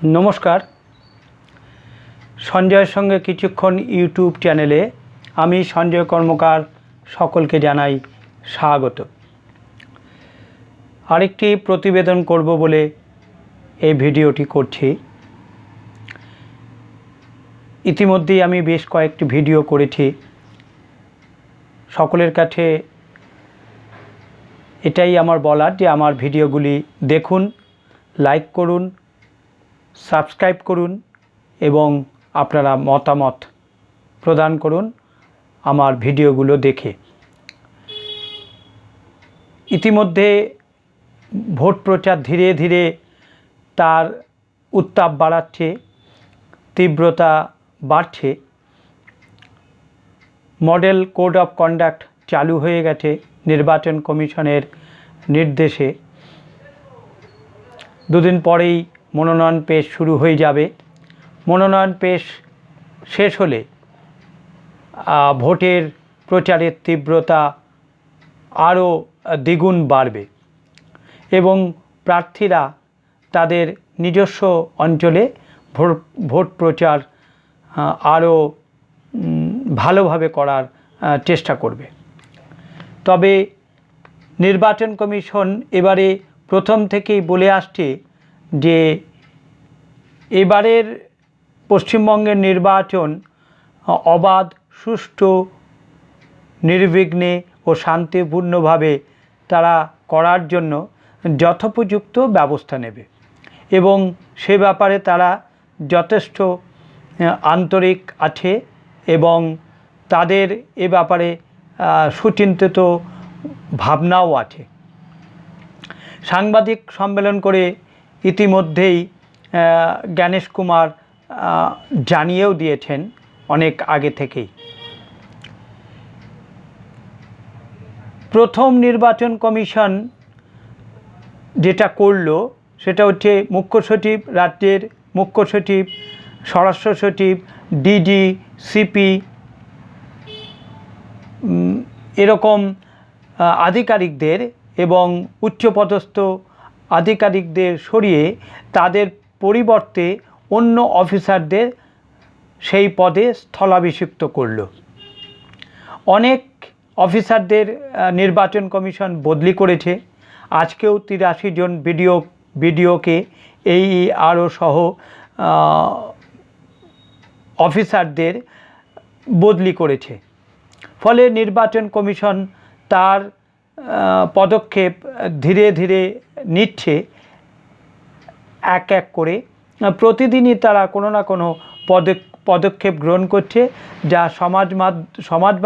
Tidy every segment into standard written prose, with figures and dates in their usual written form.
नमस्कार सञ्जयेर संगे किछुक्षण यूट्यूब चैनेले आमी सञ्जय कर्मकार सकलके जानाई स्वागत। आरेकटी प्रतिवेदन करब बोले এই ভিডিওটি করছি। ইতিমধ্যেই আমি বেশ কয়েকটি ভিডিও করেছি। সকলের কাছে এটাই আমার বলার যে আমার ভিডিওগুলি দেখুন, লাইক করুন, সাবস্ক্রাইব করুন এবং আপনারা মতামত প্রদান করুন আমার ভিডিওগুলো দেখে। ইতিমধ্যে ভোট প্রচার ধীরে ধীরে তার উত্তাপ বাড়াচ্ছে, তীব্রতা বাড়ছে। মডেল কোড অফ কন্ডাক্ট চালু হয়ে গেছে নির্বাচন কমিশনের নির্দেশে। দুদিন পরেই মনোনয়ন পেশ শুরু হয়ে যাবে। মনোনয়ন পেশ শেষ হলে ভোটের প্রচারের তীব্রতা আরও দ্বিগুণ বাড়বে এবং প্রার্থীরা তাদের নিজস্ব অঞ্চলে ভোট প্রচার আরও ভালোভাবে করার চেষ্টা করবে। তবে নির্বাচন কমিশন এবারে প্রথম থেকেই বলে আসছে যে এবারের পশ্চিমবঙ্গের নির্বাচন অবাধ, সুষ্ঠু, নির্বিঘ্নে ও শান্তিপূর্ণভাবে তারা করার জন্য যথোপযুক্ত ব্যবস্থা নেবে এবং সে ব্যাপারে তারা যথেষ্ট আন্তরিক আছে এবং তাদের এ ব্যাপারে সুচিন্তিত ভাবনাও আছে। সাংবাদিক সম্মেলন করে ইতিমধ্যেই জ্ঞানেশ কুমার জানিয়েও দিয়েছেন অনেক আগে থেকেই। প্রথম নির্বাচন কমিশন যেটা করলো সেটা হচ্ছে মুখ্য সচিব, রাজ্যের মুখ্য সচিব, স্বরাষ্ট্র সচিব, ডিজি, সিপি এরকম আধিকারিকদের এবং উচ্চপদস্থ আধিকারিকদের সরিয়ে তাদের পরিবর্তে অন্য অফিসারদের সেই পদে স্থলাভিষিক্ত করল। অনেক অফিসারদের নির্বাচন কমিশন বদলি করেছে। আজকেও 83 জন বিডিওকে AERO সহ অফিসারদের বদলি করেছে। ফলে নির্বাচন কমিশন তার পদক্ষেপ ধীরে ধীরে নিচ্ছে এক এক করে। প্রতিদিনই তারা কোনো না কোনো পদক্ষেপ গ্রহণ করছে, যা সমাজ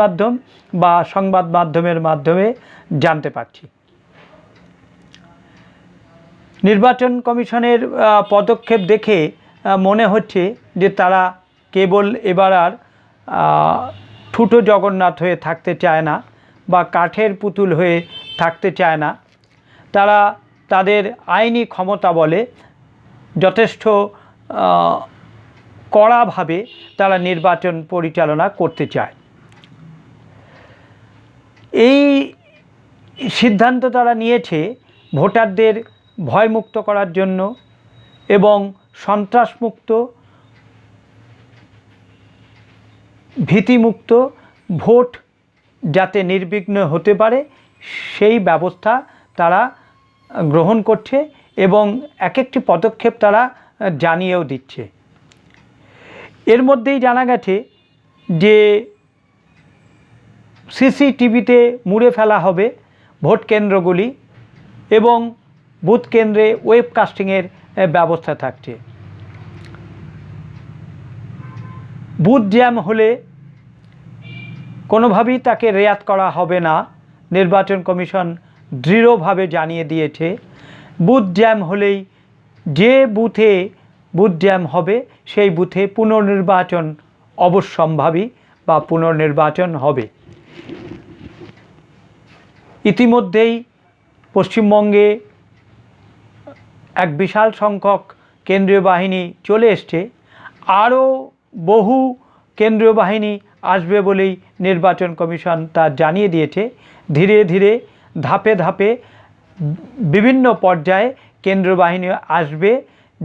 মাধ্যম বা সংবাদ মাধ্যমের মাধ্যমে জানতে পারছি। নির্বাচন কমিশনের পদক্ষেপ দেখে মনে হচ্ছে যে তারা কেবল এবার আর ঠুটো জগন্নাথ হয়ে থাকতে চায় না বা কাঠের পুতুল হয়ে থাকতে চায় না। তারা তাদের আইনি ক্ষমতা বলে যথেষ্ট কড়াভাবে তারা নির্বাচন পরিচালনা করতে চায়। এই সিদ্ধান্ত তারা নিয়েছে ভোটারদের ভয়মুক্ত করার জন্য এবং সন্ত্রাসমুক্ত, ভীতিমুক্ত ভোট যাতে নির্বিঘ্ন হতে পারে সেই ব্যবস্থা তারা গ্রহণ করছে এবং এক একটি পদক্ষেপ তারা জানিয়েও দিচ্ছে। এর মধ্যেই জানা গেছে যে CCTVতে মুড়ে ফেলা হবে ভোট কেন্দ্রগুলি এবং বুথ কেন্দ্রে ওয়েবকাস্টিংয়ের ব্যবস্থা থাকছে। বুথ জ্যাম হলে কোনোভাবেই তাকে রেয়াত করা হবে না, নির্বাচন কমিশন দৃঢ়ভাবে জানিয়ে দিয়েছে। বুথ জ্যাম হলেই যে বুথে বুথ জ্যাম হবে সেই বুথে পুনর্নির্বাচন অবশ্যম্ভাবী বা পুনর্নির্বাচন হবে। ইতিমধ্যেই পশ্চিমবঙ্গে এক বিশাল সংখ্যক কেন্দ্রীয় বাহিনী চলে এসছে। আরও বহু কেন্দ্রীয় বাহিনী আসবে বলেই নির্বাচন কমিশন তা জানিয়ে দিয়েছে। ধীরে ধীরে ধাপে ধাপে বিভিন্ন পর্যায়ে কেন্দ্রীয় বাহিনী আসবে,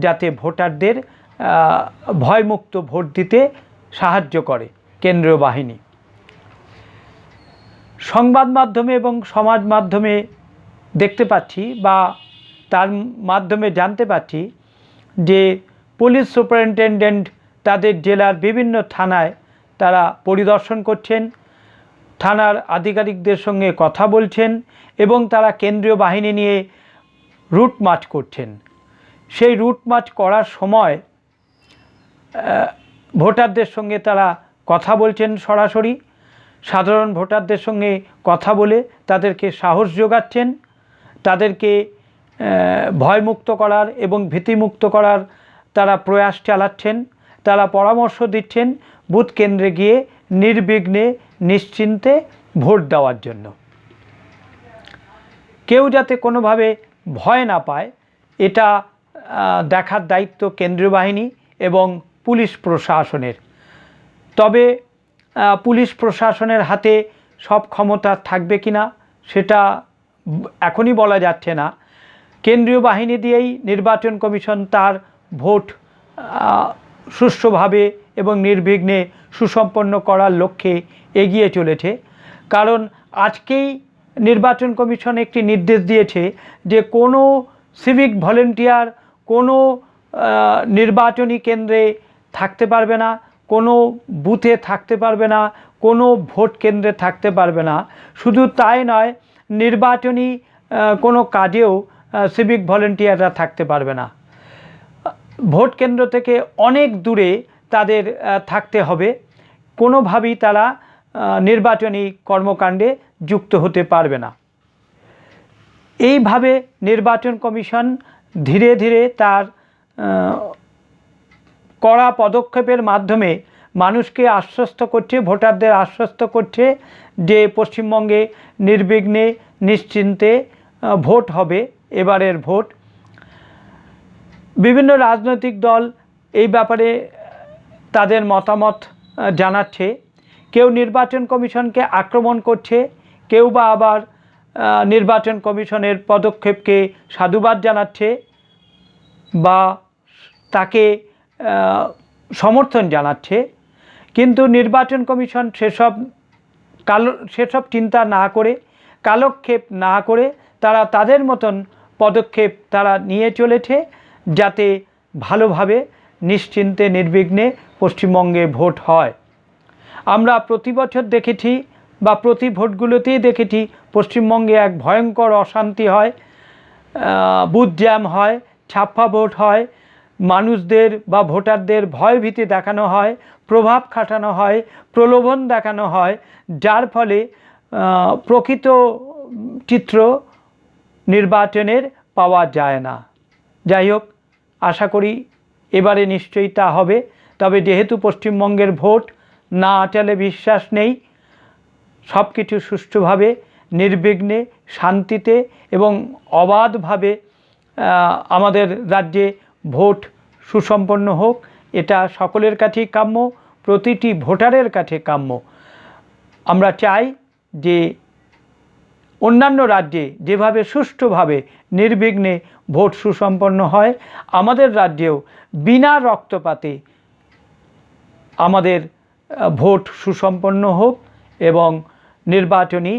যাতে ভোটারদের ভয়মুক্ত ভোট দিতে সাহায্য করে কেন্দ্রীয় বাহিনী। সংবাদ মাধ্যমে এবং সমাজ মাধ্যমে দেখতে পাচ্ছি বা তার মাধ্যমে জানতে পাচ্ছি যে পুলিশ সুপারিনটেনডেন্ট তাদের জেলার বিভিন্ন থানায় তারা পরিদর্শন করছেন, থানার আধিকারিকদের সঙ্গে কথা বলছেন এবং তারা কেন্দ্রীয় বাহিনী নিয়ে রুট মার্চ করছেন। সেই রুট মার্চ করার সময় ভোটারদের সঙ্গে তারা কথা বলছেন, সরাসরি সাধারণ ভোটারদের সঙ্গে কথা বলে তাদেরকে সাহস যোগাচ্ছেন, তাদেরকে ভয়মুক্ত করার এবং ভীতিমুক্ত করার তারা প্রয়াস চালাচ্ছেন। তারা পরামর্শ দিচ্ছেন বুথ কেন্দ্রে গিয়ে নির্বিঘ্নে নিশ্চিন্তে ভোট দেওয়ার জন্য। কেউ যাতে কোনোভাবে ভয় না পায় এটা দেখার দায়িত্ব কেন্দ্রীয় বাহিনী এবং পুলিশ প্রশাসনের। তবে পুলিশ প্রশাসনের হাতে সব ক্ষমতা থাকবে কিনা সেটা এখনই বলা যাচ্ছে না। কেন্দ্রীয় বাহিনী দিয়েই নির্বাচন কমিশন তার ভোট সুষ্ঠুভাবে এবং নির্বিঘ্নে সুসম্পন্ন করার লক্ষ্যে এগিয়ে চলেছে। কারণ আজকেই নির্বাচন কমিশন একটি নির্দেশ দিয়েছে যে কোনো সিভিক ভলেন্টিয়ার কোনো নির্বাচনী কেন্দ্রে থাকতে পারবে না, কোনো বুথে থাকতে পারবে না, কোনো ভোট কেন্দ্রে থাকতে পারবে না। শুধু তাই নয়, নির্বাচনী কোনো কাজেও সিভিক ভলেন্টিয়াররা থাকতে পারবে না। ভোট কেন্দ্র থেকে অনেক দূরে তাদের থাকতে হবে, কোনোভাবেই তারা নির্বাচনী কর্মকাণ্ডে যুক্ত হতে পারবে না। এইভাবে নির্বাচন কমিশন ধীরে ধীরে তার কড়া পদক্ষেপের মাধ্যমে মানুষকে আশ্বস্ত করছে, ভোটারদের আশ্বস্ত করছে যে পশ্চিমবঙ্গে নির্বিঘ্নে নিশ্চিন্তে ভোট হবে। এবারের ভোট বিভিন্ন রাজনৈতিক দল এই ব্যাপারে তাদের মতামত জানাচ্ছে। কেউ নির্বাচন কমিশনকে আক্রমণ করছে, কেউ বা আবার নির্বাচন কমিশনের পদক্ষেপকে সাধুবাদ জানাচ্ছে বা তাকে সমর্থন জানাচ্ছে। কিন্তু নির্বাচন কমিশন সেসব চিন্তা না করে, কালক্ষেপ না করে তারা তাদের মতন পদক্ষেপ তারা নিয়ে চলেছে যাতে ভালোভাবে নিশ্চিন্তে নির্বিঘ্নে পশ্চিমবঙ্গে ভোট হয়। আমরা প্রতি বছর দেখেছি বা প্রতি ভোটগুলোতেই দেখেছি পশ্চিমবঙ্গে এক ভয়ঙ্কর অশান্তি হয়, বুথ জ্যাম হয়, ছাপ্পা ভোট হয়, মানুষদের বা ভোটারদের ভয়ভীতি দেখানো হয়, প্রভাব খাটানো হয়, প্রলোভন দেখানো হয়, যার ফলে প্রকৃত চিত্র নির্বাচনের পাওয়া যায় না। যাই হোক, আশা করি এবারে নিশ্চয়ই তা হবে। তবে যেহেতু পশ্চিমবঙ্গের ভোট না আঁচালে বিশ্বাস নেই, সব কিছু সুষ্ঠুভাবে নির্বিঘ্নে শান্তিতে এবং অবাধভাবে আমাদের রাজ্যে ভোট সুসম্পন্ন হোক, এটা সকলের কাছেই কাম্য, প্রতিটি ভোটারের কাছে কাম্য। আমরা চাই যে অন্যান্য রাজ্যে যেভাবে সুষ্ঠুভাবে নির্বিঘ্নে ভোট সুসম্পন্ন হয়, আমাদের রাজ্যেও বিনা রক্তপাতে আমাদের ভোট সুসম্পন্ন হোক এবং নির্বাচনী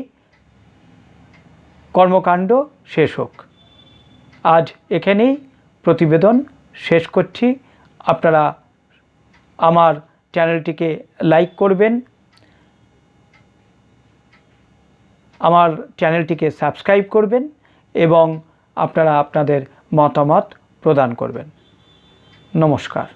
কর্মকাণ্ড শেষ হোক। আজ এখানেই প্রতিবেদন শেষ করছি। আপনারা আমার চ্যানেলটিকে লাইক করবেন, আমার চ্যানেলটিকে সাবস্ক্রাইব করবেন এবং আপনারা আপনাদের মতামত প্রদান করবেন। নমস্কার।